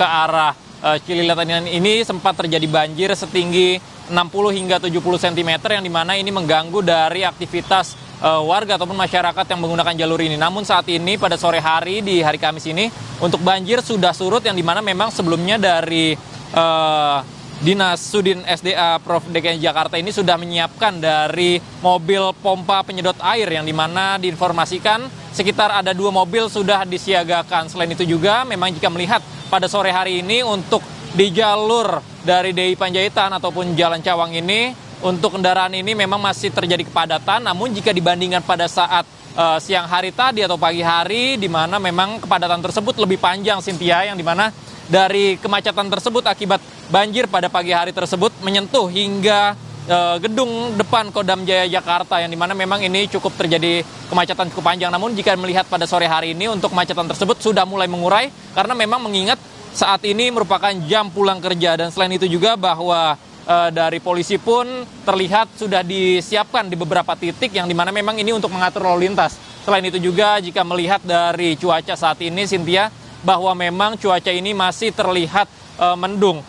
ke arah Cililitan ini sempat terjadi banjir setinggi 60 hingga 70 cm yang dimana ini mengganggu dari aktivitas warga ataupun masyarakat yang menggunakan jalur ini. Namun saat ini pada sore hari di hari Kamis ini untuk banjir sudah surut yang dimana memang sebelumnya dari Dinas Sudin SDA Prof DKI Jakarta ini sudah menyiapkan dari mobil pompa penyedot air yang dimana diinformasikan sekitar ada 2 mobil sudah disiagakan. Selain itu juga memang jika melihat pada sore hari ini untuk di jalur dari DI Panjaitan ataupun Jalan Cawang ini untuk kendaraan ini memang masih terjadi kepadatan. Namun jika dibandingkan pada saat siang hari tadi atau pagi hari di mana memang kepadatan tersebut lebih panjang, Cynthia, yang dimana dari kemacetan tersebut akibat banjir pada pagi hari tersebut menyentuh hingga gedung depan Kodam Jaya Jakarta yang dimana memang ini cukup terjadi kemacetan cukup panjang. Namun jika melihat pada sore hari ini untuk kemacetan tersebut sudah mulai mengurai karena memang mengingat saat ini merupakan jam pulang kerja. Dan selain itu juga bahwa dari polisi pun terlihat sudah disiapkan di beberapa titik yang dimana memang ini untuk mengatur lalu lintas. Selain itu juga jika melihat dari cuaca saat ini, Cynthia, bahwa memang cuaca ini masih terlihat mendung.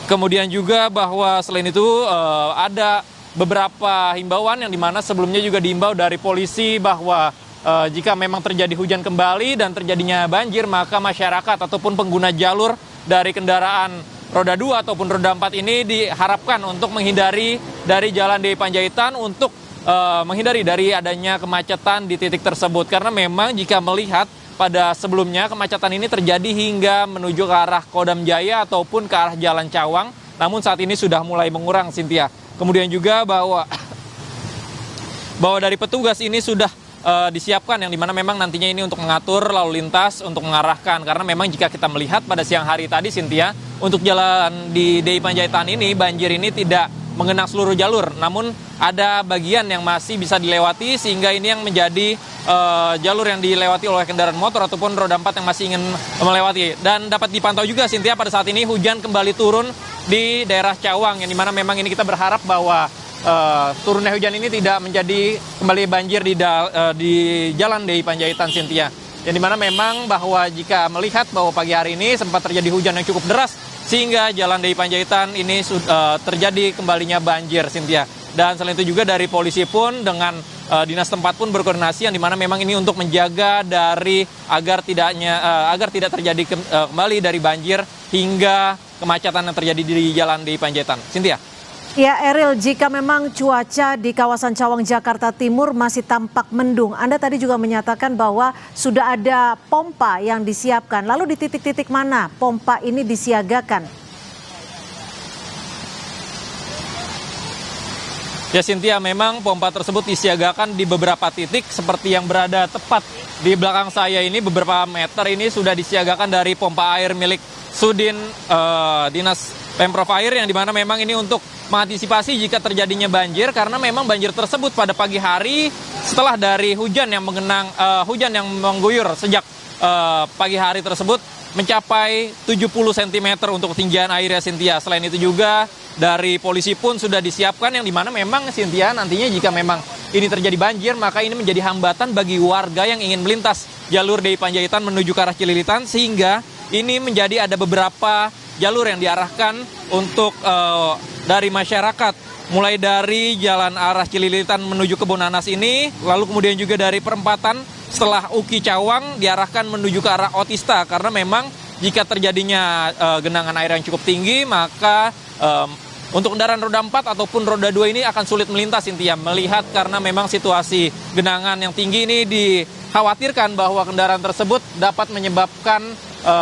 Kemudian juga bahwa selain itu ada beberapa himbauan yang dimana sebelumnya juga diimbau dari polisi bahwa jika memang terjadi hujan kembali dan terjadinya banjir, maka masyarakat ataupun pengguna jalur dari kendaraan roda 2 ataupun roda 4 ini diharapkan untuk menghindari dari Jalan DI Panjaitan untuk menghindari dari adanya kemacetan di titik tersebut. Karena memang jika melihat pada sebelumnya kemacetan ini terjadi hingga menuju ke arah Kodam Jaya ataupun ke arah Jalan Cawang. Namun saat ini sudah mulai mengurang, Cynthia. Kemudian juga bahwa dari petugas ini sudah disiapkan yang dimana memang nantinya ini untuk mengatur lalu lintas, untuk mengarahkan. Karena memang jika kita melihat pada siang hari tadi, Cynthia, untuk jalan di DI Panjaitan ini banjir ini tidak mengenang seluruh jalur, namun ada bagian yang masih bisa dilewati sehingga ini yang menjadi jalur yang dilewati oleh kendaraan motor ataupun roda 4 yang masih ingin melewati. Dan dapat dipantau juga, Cynthia, pada saat ini hujan kembali turun di daerah Cawang yang dimana memang ini kita berharap bahwa turunnya hujan ini tidak menjadi kembali banjir di Jalan DI Panjaitan, Cynthia. Yang dimana memang bahwa jika melihat bahwa pagi hari ini sempat terjadi hujan yang cukup deras sehingga Jalan DI Panjaitan ini terjadi kembalinya banjir, Cynthia. Dan selain itu juga dari polisi pun dengan dinas tempat pun berkoordinasi yang dimana memang ini untuk menjaga dari agar tidak terjadi kembali dari banjir hingga kemacetan yang terjadi di Jalan DI Panjaitan, Cynthia. Ya, Eril, jika memang cuaca di kawasan Cawang, Jakarta Timur masih tampak mendung, Anda tadi juga menyatakan bahwa sudah ada pompa yang disiapkan. Lalu di titik-titik mana pompa ini disiagakan? Ya, Cynthia, memang pompa tersebut disiagakan di beberapa titik seperti yang berada tepat di belakang saya ini, beberapa meter ini sudah disiagakan dari pompa air milik Sudin Dinas Pemprov Air yang dimana memang ini untuk mengantisipasi jika terjadinya banjir karena memang banjir tersebut pada pagi hari setelah dari hujan yang mengguyur sejak pagi hari tersebut mencapai 70 cm untuk ketinggian air, ya, Cynthia. Selain itu juga dari polisi pun sudah disiapkan yang dimana memang, Cynthia, nantinya jika memang ini terjadi banjir maka ini menjadi hambatan bagi warga yang ingin melintas jalur DI Panjaitan menuju ke arah Cililitan sehingga ini menjadi ada beberapa jalur yang diarahkan untuk dari masyarakat mulai dari jalan arah Cililitan menuju Kebonanas ini, lalu kemudian juga dari perempatan setelah Uki Cawang diarahkan menuju ke arah Otista karena memang jika terjadinya genangan air yang cukup tinggi maka untuk kendaraan roda 4 ataupun roda 2 ini akan sulit melintas, Cynthia, melihat karena memang situasi genangan yang tinggi ini dikhawatirkan bahwa kendaraan tersebut dapat menyebabkan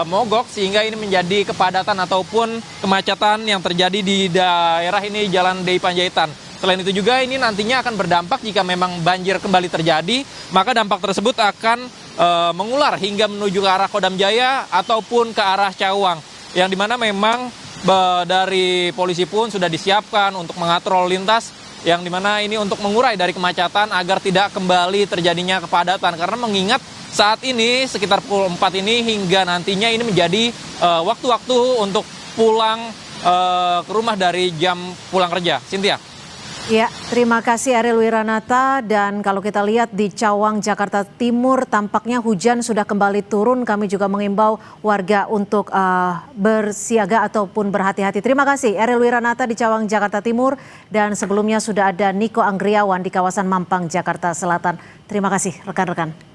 mogok sehingga ini menjadi kepadatan ataupun kemacetan yang terjadi di daerah ini Jalan DI Panjaitan. Selain itu juga ini nantinya akan berdampak jika memang banjir kembali terjadi, maka dampak tersebut akan mengular hingga menuju ke arah Kodam Jaya ataupun ke arah Cawang. Yang dimana memang dari polisi pun sudah disiapkan untuk mengatur lalu lintas yang dimana ini untuk mengurai dari kemacetan agar tidak kembali terjadinya kepadatan. Karena mengingat saat ini sekitar pukul 4 ini hingga nantinya ini menjadi waktu-waktu untuk pulang ke rumah dari jam pulang kerja, Cynthia. Ya, terima kasih Ariel Wiranata. Dan kalau kita lihat di Cawang, Jakarta Timur, tampaknya hujan sudah kembali turun. Kami juga mengimbau warga untuk bersiaga ataupun berhati-hati. Terima kasih Ariel Wiranata di Cawang, Jakarta Timur. Dan sebelumnya sudah ada Niko Anggriawan di kawasan Mampang, Jakarta Selatan. Terima kasih rekan-rekan.